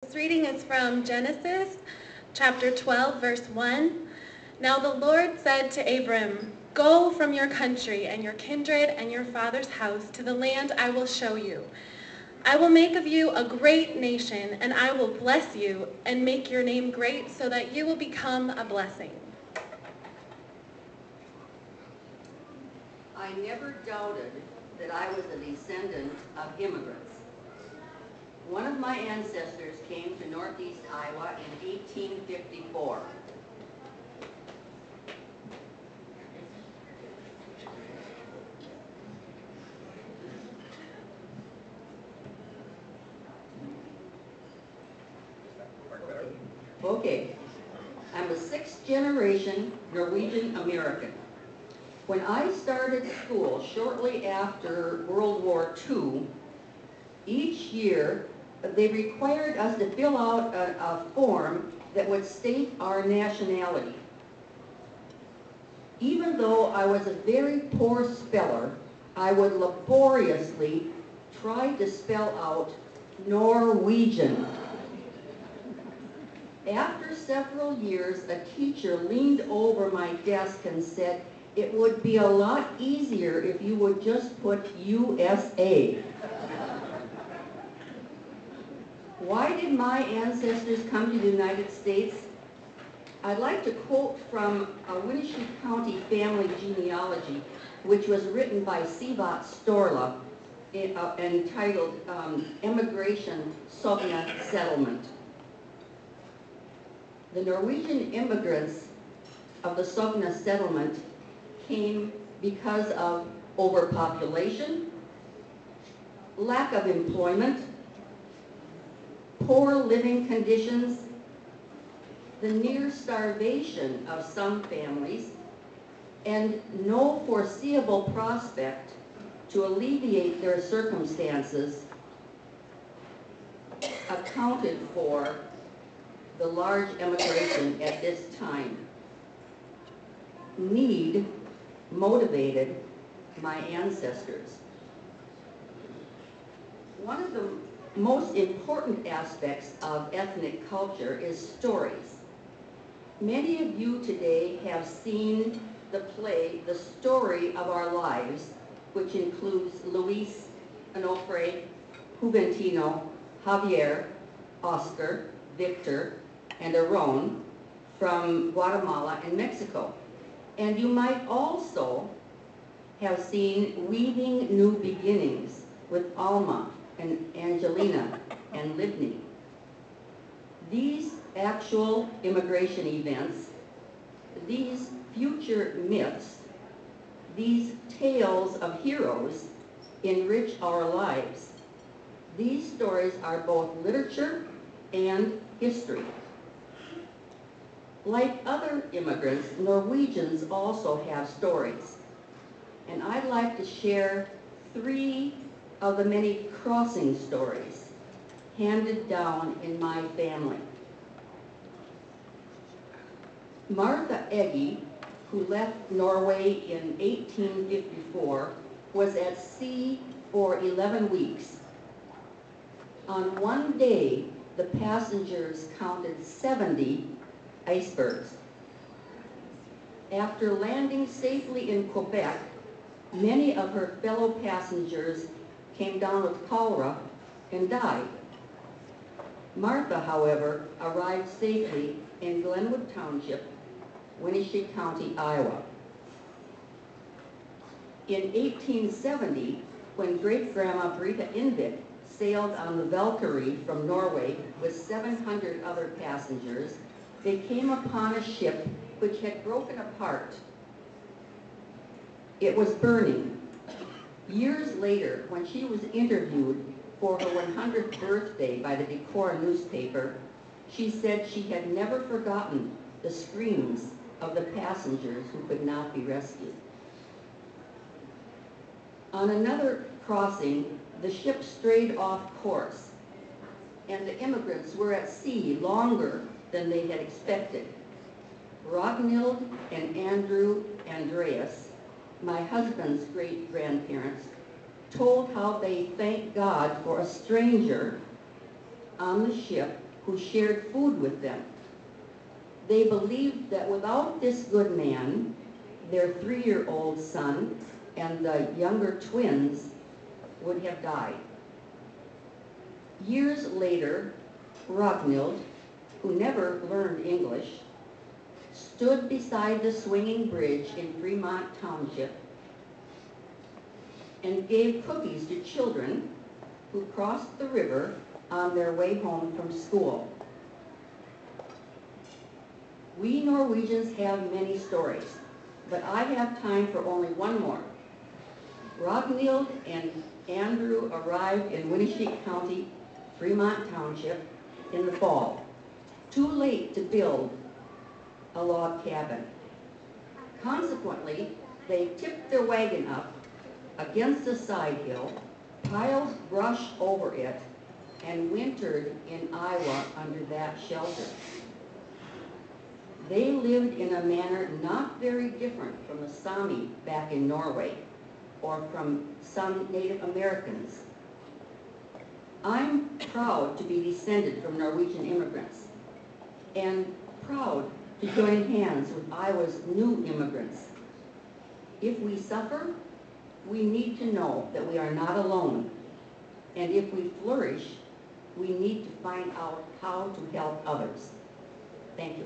This reading is from Genesis chapter 12, verse 1. Now the Lord said to Abram, "Go from your country and your kindred and your father's house to the land I will show you. I will make of you a great nation, and I will bless you and make your name great so that you will become a blessing." I never doubted that I was a descendant of immigrants. One of my ancestors came to Northeast Iowa in 1854. Okay, I'm a sixth-generation Norwegian-American. When I started school shortly after World War II, each year they required us to fill out a form that would state our nationality. Even though I was a very poor speller, I would laboriously try to spell out Norwegian. After several years, a teacher leaned over my desk and said, "It would be a lot easier if you would just put USA." Why did my ancestors come to the United States? I'd like to quote from a Winnebago County family genealogy, which was written by Sivat Storla, entitled Immigration Sogna Settlement. The Norwegian immigrants of the Sogna settlement came because of overpopulation, lack of employment, poor living conditions, the near starvation of some families, and no foreseeable prospect to alleviate their circumstances accounted for the large emigration at this time. Need motivated my ancestors. One of the most important aspects of ethnic culture is stories. Many of you today have seen the play, The Story of Our Lives, which includes Luis, Onofre, Juventino, Javier, Oscar, Victor, and Aron from Guatemala and Mexico. And you might also have seen Weaving New Beginnings with Alma and Angelina and Livni. These actual immigration events, these future myths, these tales of heroes enrich our lives. These stories are both literature and history. Like other immigrants, Norwegians also have stories. And I'd like to share 3 of the many crossing stories handed down in my family. Martha Eggy, who left Norway in 1854, was at sea for 11 weeks. On one day, the passengers counted 70 icebergs. After landing safely in Quebec, many of her fellow passengers came down with cholera and died. Martha, however, arrived safely in Glenwood Township, Winnebago County, Iowa. In 1870, when great-grandma Brita Invik sailed on the Valkyrie from Norway with 700 other passengers, they came upon a ship which had broken apart. It was burning. Years later, when she was interviewed for her 100th birthday by the Decorah newspaper, she said she had never forgotten the screams of the passengers who could not be rescued. On another crossing, the ship strayed off course, and the immigrants were at sea longer than they had expected. Ragnhild and Andrew Andreas, my husband's great-grandparents, told how they thanked God for a stranger on the ship who shared food with them. They believed that without this good man, their 3-year-old son and the younger twins would have died. Years later, Ragnhild, who never learned English, stood beside the swinging bridge in Fremont Township and gave cookies to children who crossed the river on their way home from school. We Norwegians have many stories, but I have time for only one more. Ragnhild and Andrew arrived in Winneshiek County, Fremont Township, in the fall, too late to build a log cabin. Consequently, they tipped their wagon up against a side hill, piled brush over it, and wintered in Iowa under that shelter. They lived in a manner not very different from the Sami back in Norway or from some Native Americans. I'm proud to be descended from Norwegian immigrants and proud to join hands with Iowa's new immigrants. If we suffer, we need to know that we are not alone. And if we flourish, we need to find out how to help others. Thank you.